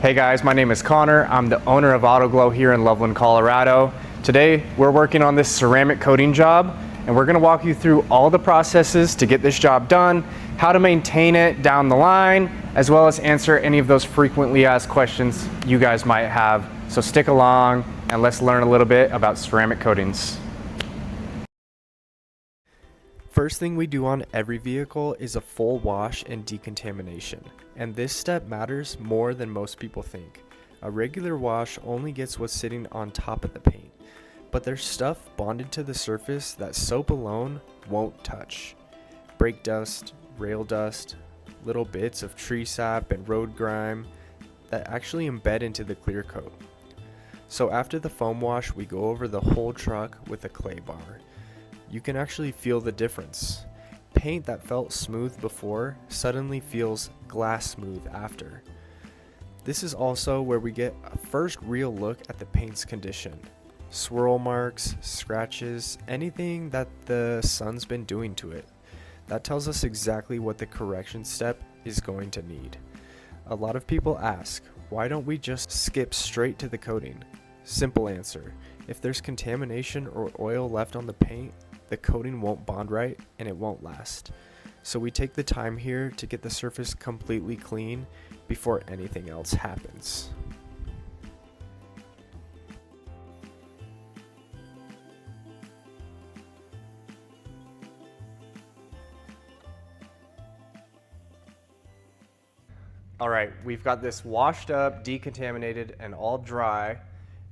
Hey guys, my name is Connor. I'm the owner of AutoGlow here in Loveland, Colorado. Today we're working on this ceramic coating job and we're going to walk you through all the processes to get this job done, how to maintain it down the line, as well as answer any of those frequently asked questions you guys might have. So stick along and let's learn a little bit about ceramic coatings. First thing we do on every vehicle is a full wash and decontamination, and this step matters more than most people think. A regular wash only gets what's sitting on top of the paint, but there's stuff bonded to the surface that soap alone won't touch. Brake dust, rail dust, little bits of tree sap and road grime that actually embed into the clear coat. So after the foam wash, we go over the whole truck with a clay bar. You can actually feel the difference. Paint that felt smooth before suddenly feels glass smooth after. This is also where we get a first real look at the paint's condition. Swirl marks, scratches, anything that the sun's been doing to it. That tells us exactly what the correction step is going to need. A lot of people ask, why don't we just skip straight to the coating? Simple answer, if there's contamination or oil left on the paint, the coating won't bond right and it won't last. So we take the time here to get the surface completely clean before anything else happens. All right, we've got this washed up, decontaminated, and all dry.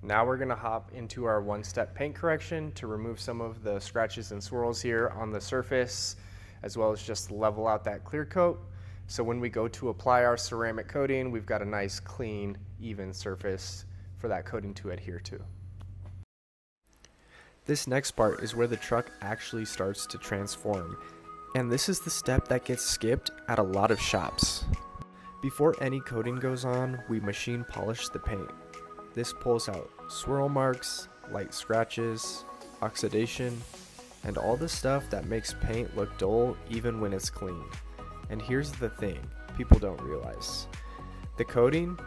Now we're gonna hop into our one-step paint correction to remove some of the scratches and swirls here on the surface, as well as just level out that clear coat. So when we go to apply our ceramic coating, we've got a nice, clean, even surface for that coating to adhere to. This next part is where the truck actually starts to transform, and this is the step that gets skipped at a lot of shops. Before any coating goes on, we machine polish the paint. This pulls out swirl marks, light scratches, oxidation, and all the stuff that makes paint look dull even when it's clean. And here's the thing people don't realize. The coating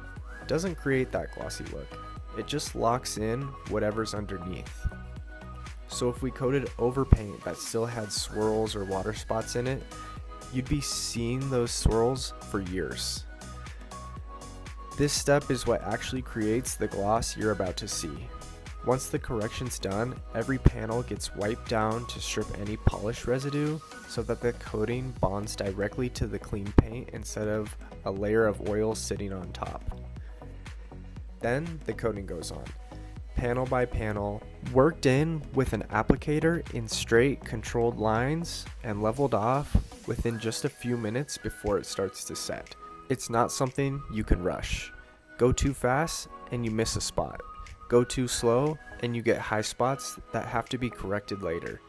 doesn't create that glossy look. It just locks in whatever's underneath. So if we coated over paint that still had swirls or water spots in it, you'd be seeing those swirls for years. This step is what actually creates the gloss you're about to see. Once the correction's done, every panel gets wiped down to strip any polish residue so that the coating bonds directly to the clean paint instead of a layer of oil sitting on top. Then the coating goes on, panel by panel, worked in with an applicator in straight, controlled lines and leveled off within just a few minutes before it starts to set. It's not something you can rush. Go too fast and you miss a spot. Go too slow and you get high spots that have to be corrected later.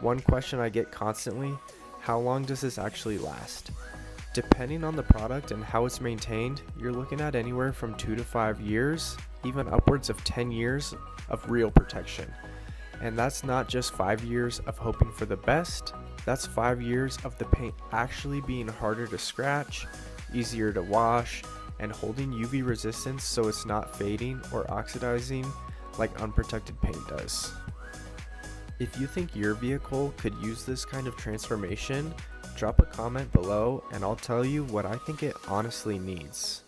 One question I get constantly, how long does this actually last? Depending on the product and how it's maintained, you're looking at anywhere from 2 to 5 years, even upwards of 10 years of real protection. And that's not just 5 years of hoping for the best, that's 5 years of the paint actually being harder to scratch, easier to wash, and holding UV resistance so it's not fading or oxidizing like unprotected paint does. If you think your vehicle could use this kind of transformation, drop a comment below and I'll tell you what I think it honestly needs.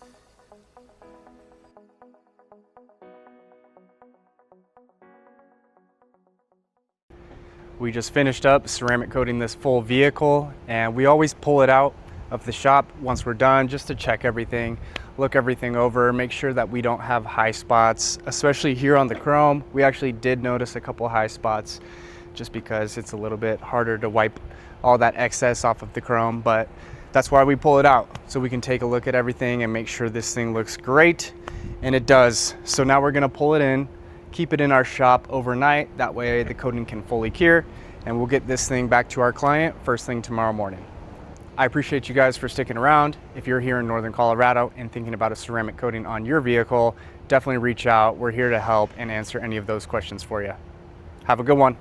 We just finished up ceramic coating this full vehicle and we always pull it out of the shop once we're done just to check everything, look everything over, make sure that we don't have high spots, especially here on the chrome. We actually did notice a couple high spots just because it's a little bit harder to wipe all that excess off of the chrome, but that's why we pull it out so we can take a look at everything and make sure this thing looks great, and it does. So now we're gonna pull it in, keep it in our shop overnight, that way the coating can fully cure, and we'll get this thing back to our client first thing tomorrow morning. I appreciate you guys for sticking around. If you're here in Northern Colorado and thinking about a ceramic coating on your vehicle, definitely reach out. We're here to help and answer any of those questions for you. Have a good one.